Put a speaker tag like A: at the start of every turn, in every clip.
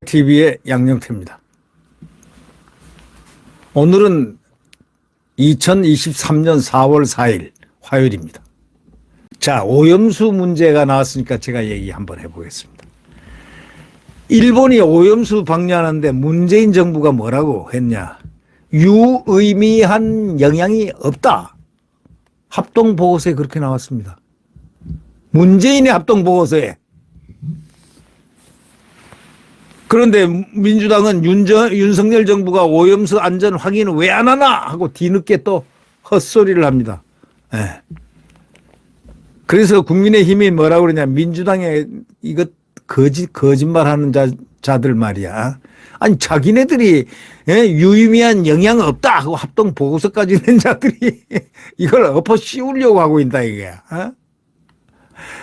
A: TV의 양영태입니다. 오늘은 2023년 4월 4일 화요일입니다. 자, 오염수 문제가 나왔으니까 제가 얘기 한번 해보겠습니다. 일본이 오염수 방류하는데 문재인 정부가 뭐라고 했냐? 유의미한 영향이 없다. 합동보고서에 그렇게 나왔습니다. 문재인의 합동보고서에. 그런데 민주당은 윤석열 정부가 오염수 안전 확인을 왜 안 하나 하고 뒤늦게 또 헛소리를 합니다. 네. 그래서 국민의힘이 뭐라고 그러냐, 민주당에 이거 거짓말하는 자들 말이야. 아니 자기네들이 유의미한 영향 없다 하고 합동 보고서까지 낸 자들이 이걸 엎어 씌우려고 하고 있다 이거야.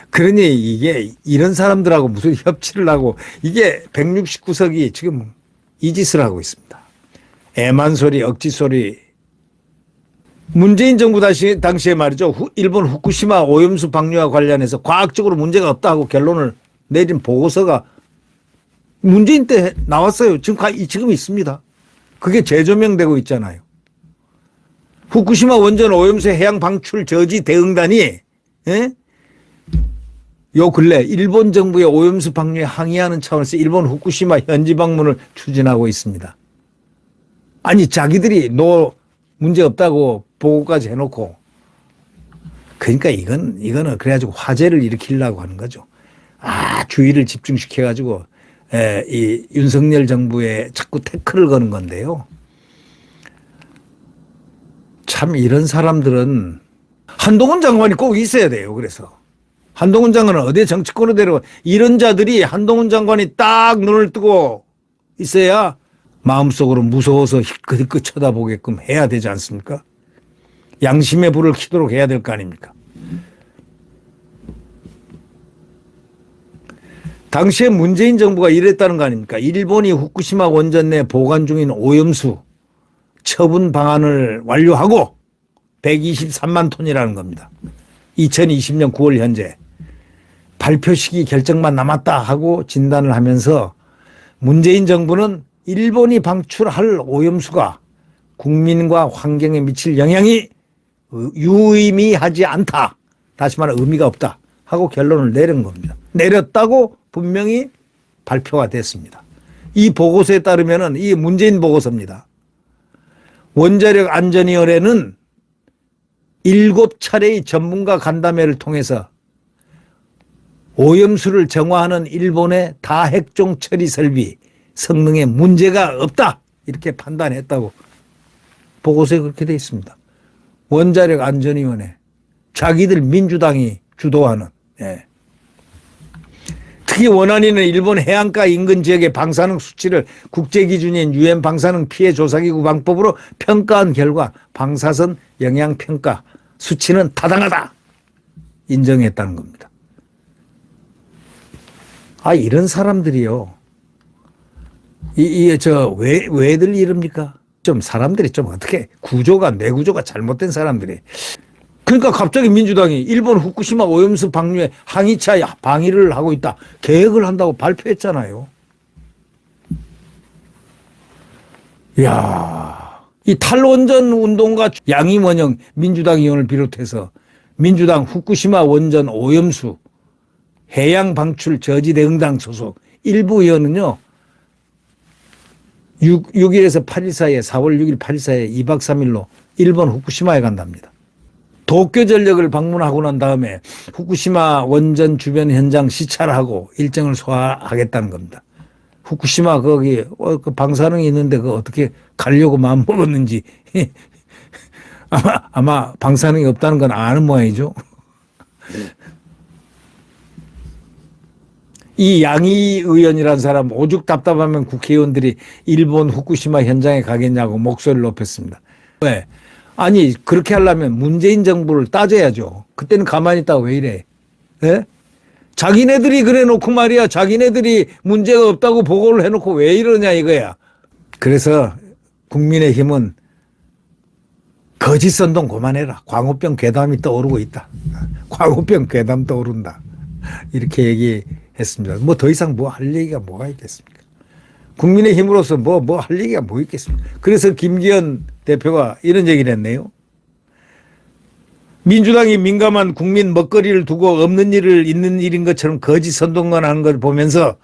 A: 그러니 이게 이런 사람들하고 무슨 협치를 하고, 이게 169석이 지금 이 짓을 하고 있습니다. 애만 소리, 억지 소리. 문재인 정부 당시에 말이죠, 일본 후쿠시마 오염수 방류와 관련해서 과학적으로 문제가 없다 하고 결론을 내린 보고서가 문재인 때 나왔어요. 지금 있습니다. 그게 재조명되고 있잖아요. 후쿠시마 원전 오염수 해양 방출 저지 대응단이 요 근래 일본 정부의 오염수 방류에 항의하는 차원에서 일본 후쿠시마 현지 방문을 추진하고 있습니다. 아니 자기들이 문제 없다고 보고까지 해놓고, 그러니까 이거는 그래가지고 화제를 일으키려고 하는 거죠. 주의를 집중시켜가지고 이 윤석열 정부에 자꾸 태클을 거는 건데요. 참 이런 사람들은 한동훈 장관이 꼭 있어야 돼요. 그래서 한동훈 장관은 어디에 정치권으로 데려가, 이런 자들이 한동훈 장관이 딱 눈을 뜨고 있어야 마음속으로 무서워서 힐끗힐끗 쳐다보게끔 해야 되지 않습니까? 양심의 불을 켜도록 해야 될 거 아닙니까? 당시에 문재인 정부가 이랬다는 거 아닙니까? 일본이 후쿠시마 원전 내 보관 중인 오염수 처분 방안을 완료하고 123만 톤이라는 겁니다. 2020년 9월 현재 발표 시기 결정만 남았다 하고 진단을 하면서 문재인 정부는 일본이 방출할 오염수가 국민과 환경에 미칠 영향이 유의미하지 않다. 다시 말해 의미가 없다 하고 결론을 내린 겁니다. 내렸다고 분명히 발표가 됐습니다. 이 보고서에 따르면 이 문재인 보고서입니다. 원자력 안전위원회는 7차례의 전문가 간담회를 통해서 오염수를 정화하는 일본의 다핵종 처리 설비 성능에 문제가 없다 이렇게 판단했다고 보고서에 그렇게 되어 있습니다. 원자력 안전위원회, 자기들 민주당이 주도하는. 특히 원안위는 일본 해안가 인근 지역의 방사능 수치를 국제기준인 유엔 방사능 피해 조사기구 방법으로 평가한 결과 방사선 영향평가 수치는 타당하다 인정했다는 겁니다. 이런 사람들이요. 왜들 이럽니까? 좀 사람들이 좀 어떻게 뇌구조가 잘못된 사람들이. 그러니까 갑자기 민주당이 일본 후쿠시마 오염수 방류에 항의차 방위를 하고 있다. 계획을 한다고 발표했잖아요. 이야, 이 탈원전 운동가 양이원영 민주당 의원을 비롯해서 민주당 후쿠시마 원전 오염수 해양 방출 저지 대응당 소속 일부 의원은요, 6일에서 8일 사이에 4월 6일 8일 사이에 2박 3일로 일본 후쿠시마에 간답니다. 도쿄전력을 방문하고 난 다음에 후쿠시마 원전 주변 현장 시찰을 하고 일정을 소화하겠다는 겁니다. 후쿠시마 거기 그 방사능이 있는데 그 어떻게 가려고 마음 먹었는지 아마 방사능이 없다는 건 아는 모양이죠. 이 양희 의원이라는 사람 오죽 답답하면 국회의원들이 일본 후쿠시마 현장에 가겠냐고 목소리를 높였습니다. 왜? 아니 그렇게 하려면 문재인 정부를 따져야죠. 그때는 가만히 있다가 왜 이래? 자기네들이 그래 놓고 말이야. 자기네들이 문제가 없다고 보고를 해놓고 왜 이러냐 이거야. 그래서 국민의힘은 거짓 선동 그만해라. 광우병 괴담이 떠오르고 있다. 광우병 괴담 떠오른다. 이렇게 얘기했습니다. 뭐 더 이상 뭐 할 얘기가 뭐가 있겠습니까? 국민의힘으로서 뭐 할 얘기가 뭐 있겠습니까? 그래서 김기현 대표가 이런 얘기를 했네요. 민주당이 민감한 국민 먹거리를 두고 없는 일을 있는 일인 것처럼 거짓 선동하는 걸 보면서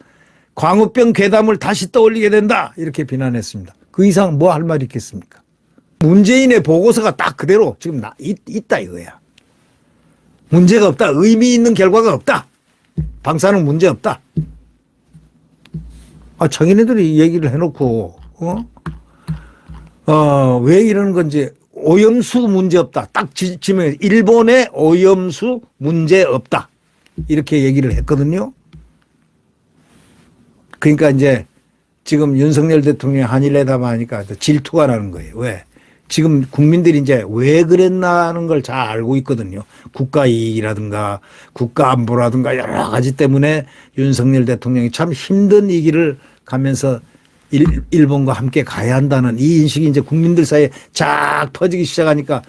A: 광우병 괴담을 다시 떠올리게 된다. 이렇게 비난했습니다. 그 이상 뭐 할 말이 있겠습니까? 문재인의 보고서가 딱 그대로 지금 있다 이거야. 문제가 없다. 의미 있는 결과가 없다. 방사능 문제 없다. 자기네들이 얘기를 해놓고 왜 이러는 건지 오염수 문제 없다. 딱 지면 일본의 오염수 문제 없다. 이렇게 얘기를 했거든요. 그러니까 이제 지금 윤석열 대통령이 한일회담 하니까 질투가 나는 거예요. 왜? 지금 국민들이 이제 왜 그랬나는 걸 잘 알고 있거든요. 국가 이익이라든가 국가 안보라든가 여러 가지 때문에 윤석열 대통령이 참 힘든 이 길을 가면서 일본과 함께 가야 한다는 이 인식이 이제 국민들 사이에 쫙 퍼지기 시작하니까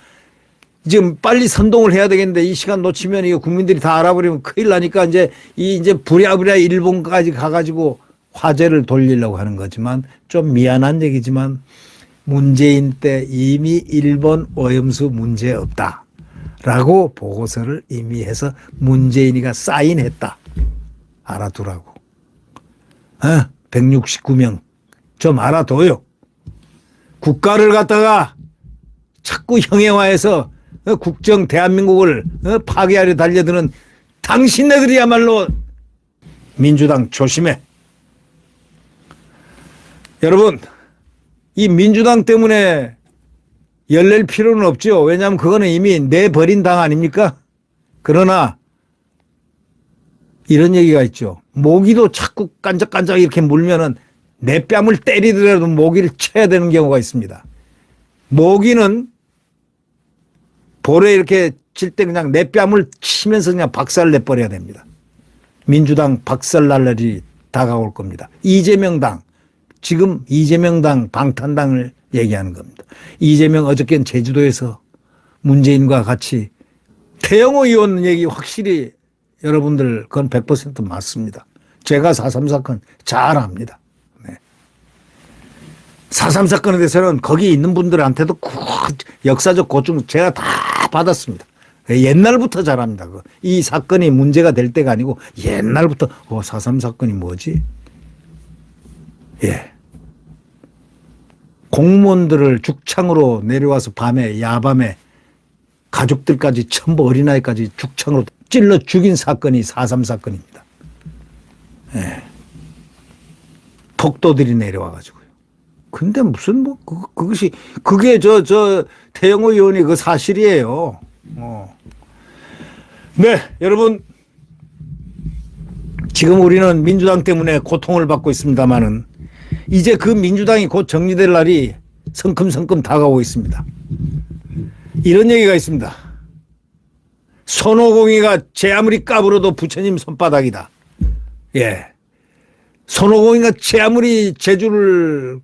A: 지금 빨리 선동을 해야 되겠는데 이 시간 놓치면 이거 국민들이 다 알아버리면 큰일 나니까 이제 부랴부랴 일본까지 가가지고 화제를 돌리려고 하는 거지만 좀 미안한 얘기지만 문재인 때 이미 일본 오염수 문제 없다라고 보고서를 이미 해서 문재인이가 사인했다. 알아두라고. 169명 좀 알아둬요. 국가를 갖다가 자꾸 형해화해서 국정 대한민국을 파괴하려 달려드는 당신네들이야말로 민주당 조심해. 여러분 이 민주당 때문에 열낼 필요는 없죠. 왜냐하면 그거는 이미 내버린 당 아닙니까? 그러나 이런 얘기가 있죠. 모기도 자꾸 깐적깐적 이렇게 물면은 내 뺨을 때리더라도 모기를 쳐야 되는 경우가 있습니다. 모기는 볼에 이렇게 칠 때 그냥 내 뺨을 치면서 그냥 박살 내버려야 됩니다. 민주당 박살 날 날이 다가올 겁니다. 이재명 당. 지금 이재명 당 방탄당을 얘기하는 겁니다. 이재명 어저께는 제주도에서 문재인과 같이 태영호 의원 얘기 확실히 여러분들 그건 100% 맞습니다. 제가 4.3 사건 잘 압니다. 네. 4.3 사건에 대해서는 거기 있는 분들한테도 역사적 고충 제가 다 받았습니다. 옛날부터 잘 압니다. 이 사건이 문제가 될 때가 아니고 옛날부터 4.3 사건이 뭐지? 예. 공무원들을 죽창으로 내려와서 밤에 야밤에 가족들까지 전부 어린아이까지 죽창으로 찔러 죽인 사건이 4.3 사건입니다. 예. 폭도들이 내려와가지고요. 근데 무슨 그게 태영호 의원이 그 사실이에요. 네, 여러분. 지금 우리는 민주당 때문에 고통을 받고 있습니다만은 이제 그 민주당이 곧 정리될 날이 성큼성큼 다가오고 있습니다. 이런 얘기가 있습니다. 손오공이가 제 아무리 까불어도 부처님 손바닥이다. 예. 손오공이가 제 아무리 제주를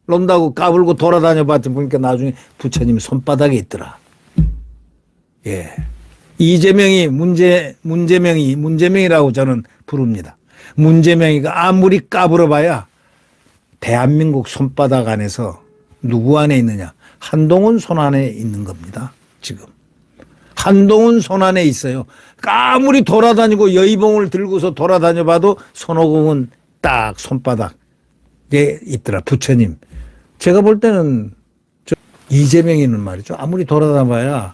A: 논다고 까불고 돌아다녀 봤더니 보니까 나중에 부처님 손바닥에 있더라. 예. 이재명이 문재명이라고 저는 부릅니다. 문재명이가 아무리 까불어봐야 대한민국 손바닥 안에서 누구 안에 있느냐? 한동훈 손 안에 있는 겁니다. 지금. 한동훈 손 안에 있어요. 아무리 돌아다니고 여의봉을 들고서 돌아다녀 봐도 손오공은 딱 손바닥에 있더라. 부처님. 제가 볼 때는 이재명이는 말이죠. 아무리 돌아다녀 봐야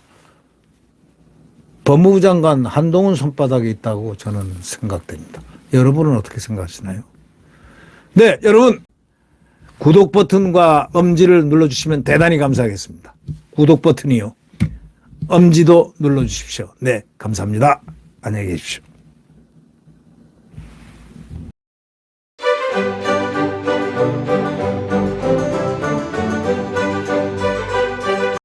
A: 법무부 장관 한동훈 손바닥에 있다고 저는 생각됩니다. 여러분은 어떻게 생각하시나요? 네, 여러분. 구독 버튼과 엄지를 눌러주시면 대단히 감사하겠습니다. 구독 버튼이요. 엄지도 눌러주십시오. 네, 감사합니다. 안녕히 계십시오.